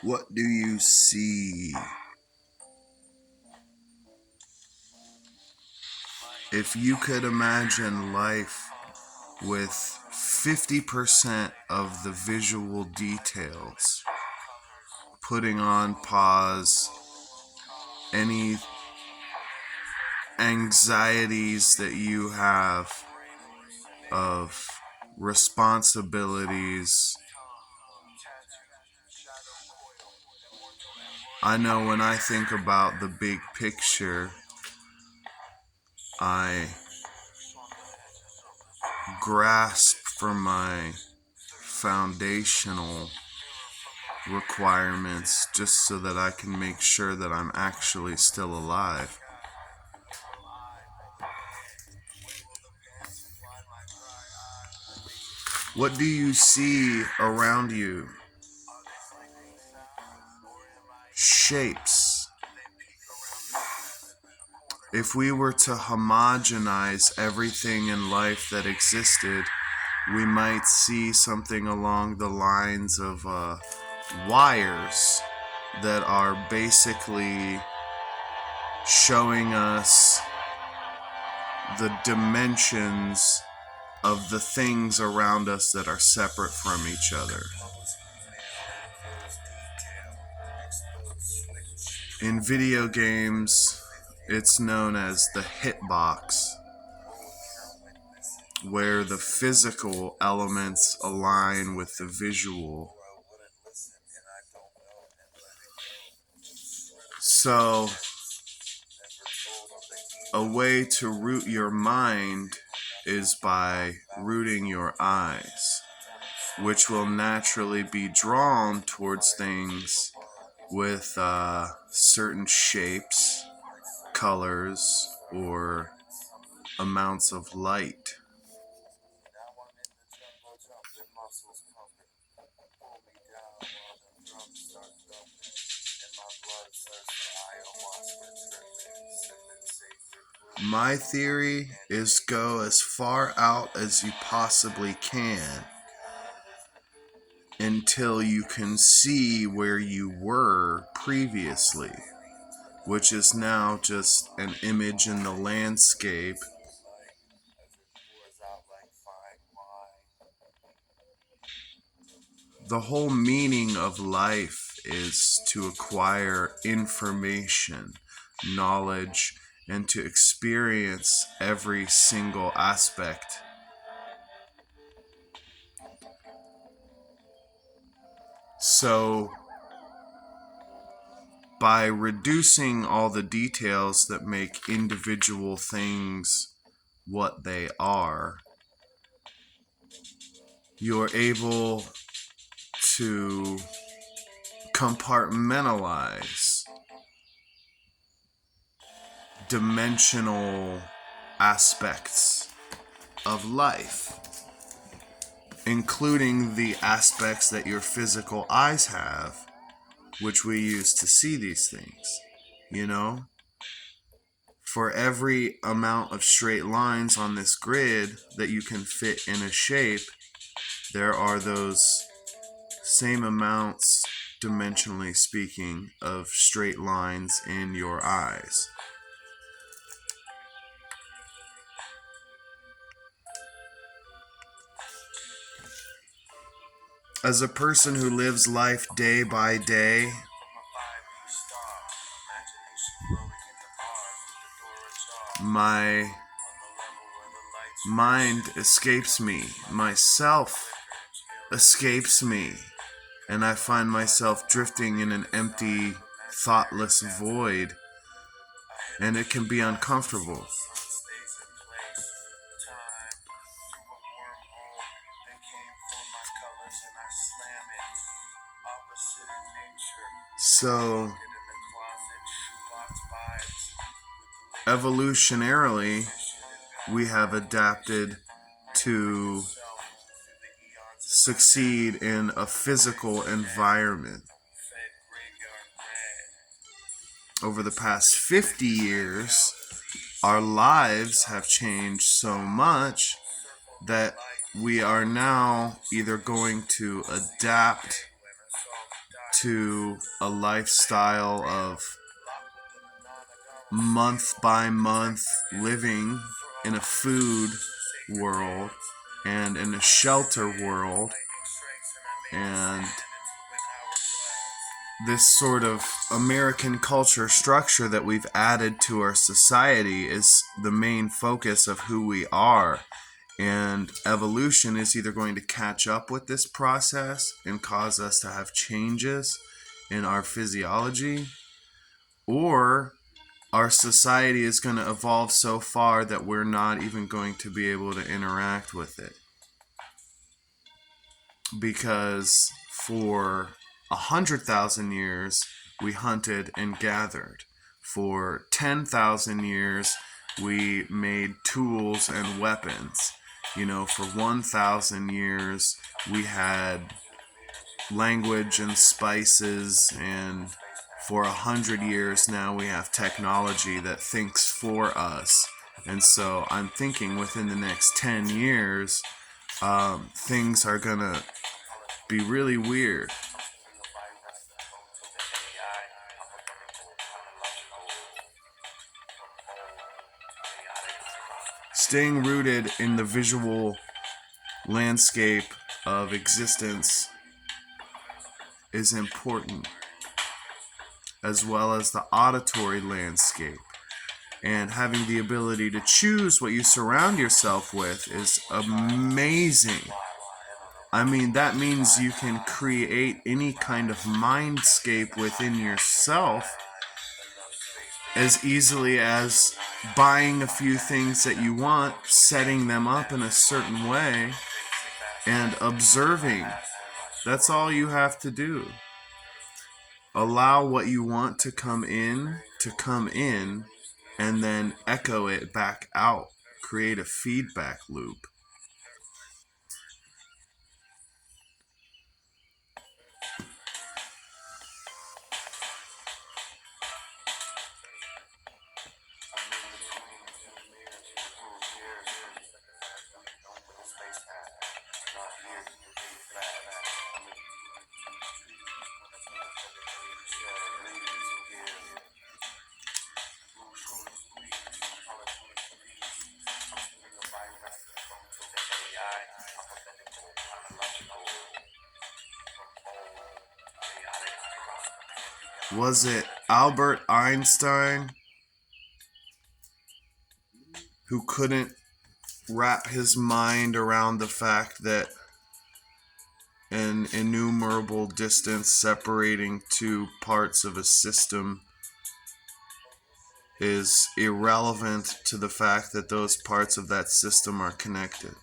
What do you see? If you could imagine life with 50% of the visual details, putting on pause any anxieties that you have of responsibilities. I know when I think about the big picture, I grasp for my foundational requirements just so that I can make sure that I'm actually still alive. What do you see around you? Shapes. If we were to homogenize everything in life that existed, we might see something along the lines of wires that are basically showing us the dimensions of the things around us that are separate from each other. In video games, it's known as the hitbox, where the physical elements align with the visual. So, a way to root your mind is by rooting your eyes, which will naturally be drawn towards things with certain shapes, colors, or amounts of light. My theory is go as far out as you possibly can until you can see where you were previously, which is now just an image in the landscape. The whole meaning of life is to acquire information, knowledge, and to experience every single aspect. So, by reducing all the details that make individual things what they are, you're able to compartmentalize dimensional aspects of life, including the aspects that your physical eyes have, which we use to see these things. You know, for every amount of straight lines on this grid that you can fit in a shape, there are those same amounts, dimensionally speaking, of straight lines in your eyes. As a person who lives life day by day, my mind escapes me, myself escapes me, and I find myself drifting in an empty, thoughtless void, and it can be uncomfortable. So, evolutionarily, we have adapted to succeed in a physical environment. Over the past 50 years, our lives have changed so much that we are now either going to adapt to a lifestyle of month by month living in a food world and in a shelter world, and this sort of American culture structure that we've added to our society is the main focus of who we are. And evolution is either going to catch up with this process and cause us to have changes in our physiology, or our society is going to evolve so far that we're not even going to be able to interact with it. Because for 100,000 years, we hunted and gathered. For 10,000 years, we made tools and weapons. For 1,000 years, we had language and spices, and for 100 years now, we have technology that thinks for us. And so I'm thinking within the next 10 years, things are going to be really weird. Staying rooted in the visual landscape of existence is important, as well as the auditory landscape. And having the ability to choose what you surround yourself with is amazing. I mean, that means you can create any kind of mindscape within yourself as easily as buying a few things that you want, setting them up in a certain way, and observing. That's all you have to do. Allow what you want to come in, and then echo it back out. Create a feedback loop. Was it Albert Einstein who couldn't wrap his mind around the fact that an innumerable distance separating two parts of a system is irrelevant to the fact that those parts of that system are connected?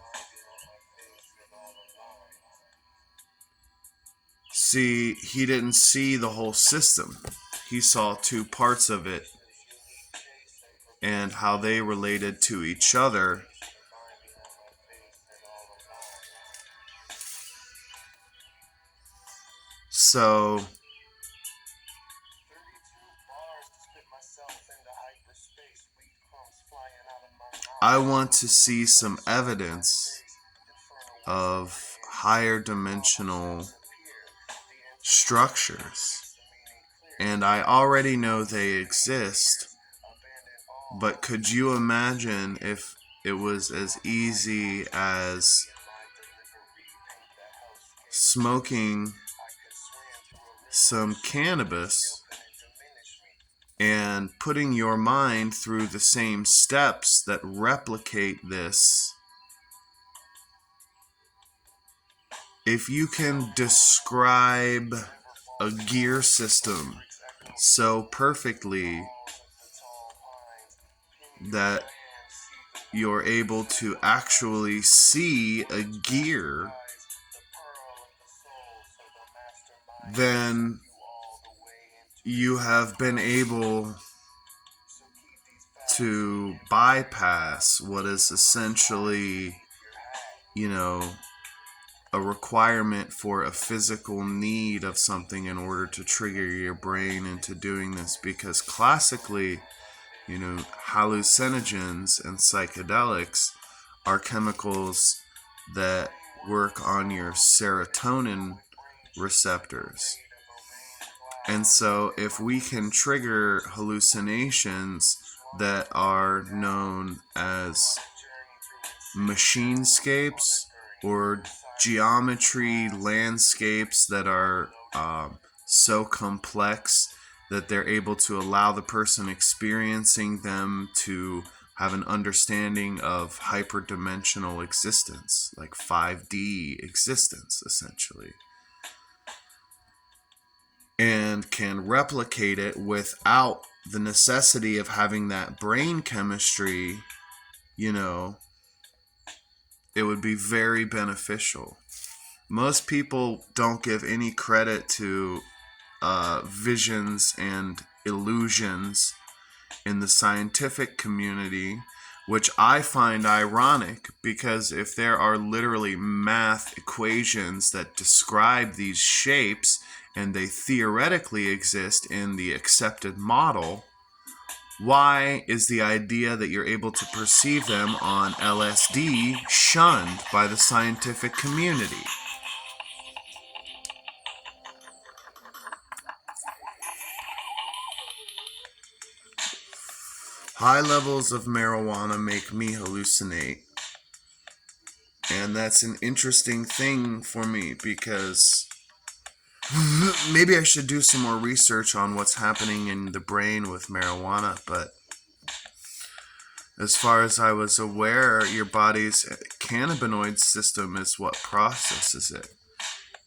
See, he didn't see the whole system. He saw two parts of it and how they related to each other. So I want to see some evidence of higher dimensional structures. And I already know they exist, but could you imagine if it was as easy as smoking some cannabis and putting your mind through the same steps that replicate this? If you can describe a gear system so perfectly that you're able to actually see a gear, then you have been able to bypass what is essentially, a requirement for a physical need of something in order to trigger your brain into doing this. Because classically, hallucinogens and psychedelics are chemicals that work on your serotonin receptors. And so, if we can trigger hallucinations that are known as machinescapes or geometry landscapes that are so complex that they're able to allow the person experiencing them to have an understanding of hyperdimensional existence, like 5D existence, essentially, and can replicate it without the necessity of having that brain chemistry, you know, it would be very beneficial. Most people don't give any credit to visions and illusions in the scientific community, which I find ironic because if there are literally math equations that describe these shapes and they theoretically exist in the accepted model, why is the idea that you're able to perceive them on LSD shunned by the scientific community? High levels of marijuana make me hallucinate. And that's an interesting thing for me because maybe I should do some more research on what's happening in the brain with marijuana. But as far as I was aware, your body's cannabinoid system is what processes it.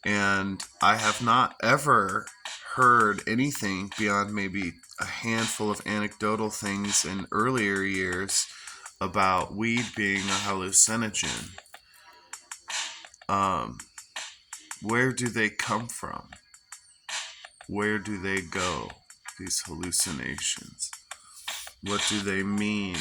And I have not ever heard anything beyond maybe a handful of anecdotal things in earlier years about weed being a hallucinogen. Where do they come from? Where do they go, these hallucinations? What do they mean?